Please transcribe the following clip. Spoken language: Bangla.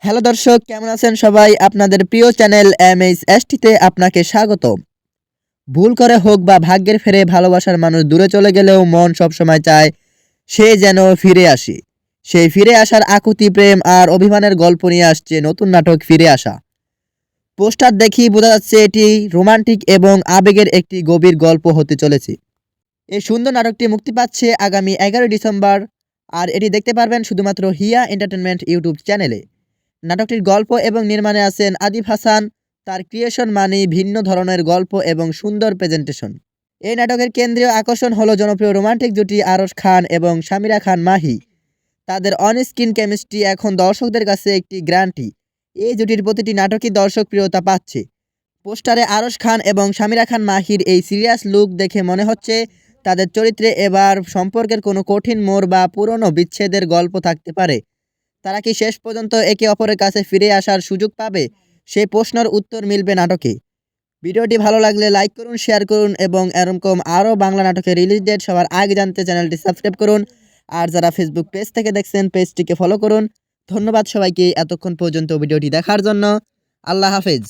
হ্যালো দর্শক, কেমন আছেন সবাই? আপনাদের প্রিয় চ্যানেল MHST-তে আপনাকে স্বাগত। ভুল করে হোক বা ভাগ্যের ফেরে ভালোবাসার মানুষ দূরে চলে গেলেও মন সবসময় চায় সে যেন ফিরে আসে। সেই ফিরে আসার আকুতি, প্রেম আর অভিমানের গল্প নিয়ে আসছে নতুন নাটক ফিরে আসা। পোস্টার দেখেই বোঝা যাচ্ছে এটি রোমান্টিক এবং আবেগের একটি গভীর গল্প হতে চলেছে। এই সুন্দর নাটকটি মুক্তি পাচ্ছে আগামী 11 ডিসেম্বর, আর এটি দেখতে পারবেন শুধুমাত্র হিয়া এন্টারটেনমেন্ট ইউটিউব চ্যানেলে। নাটকটির গল্প এবং নির্মাণে আছেন আদিব হাসান। তার ক্রিয়েশন মানেই ভিন্ন ধরনের গল্প এবং সুন্দর প্রেজেন্টেশন। এই নাটকের কেন্দ্রীয় আকর্ষণ হলো জনপ্রিয় রোমান্টিক জুটি আরশ খান এবং সামিরা খান মাহি। তাদের অন স্ক্রিন কেমিস্ট্রি এখন দর্শকদের কাছে একটি গ্যারান্টি। এই জুটির প্রতিটি নাটকই দর্শক প্রিয়তা পাচ্ছে। পোস্টারে আরশ খান এবং সামিরা খান মাহির এই সিরিয়াস লুক দেখে মনে হচ্ছে তাদের চরিত্রে এবার সম্পর্কের কোনো কঠিন মোড় বা পুরনো বিচ্ছেদের গল্প থাকতে পারে। তারা কি শেষ পর্যন্ত একে অপরের কাছে ফিরে আসার সুযোগ পাবে? সেই প্রশ্নের উত্তর মিলবে নাটকে। ভিডিওটি ভালো লাগলে লাইক করুন, শেয়ার করুন এবং এরকম আরও বাংলা নাটকের রিলিজ ডেট সবার আগে জানতে চ্যানেলটি সাবস্ক্রাইব করুন। আর যারা ফেসবুক পেজ থেকে দেখছেন পেজটিকে ফলো করুন। ধন্যবাদ সবাইকে এতক্ষণ পর্যন্ত ভিডিওটি দেখার জন্য। আল্লাহ হাফেজ।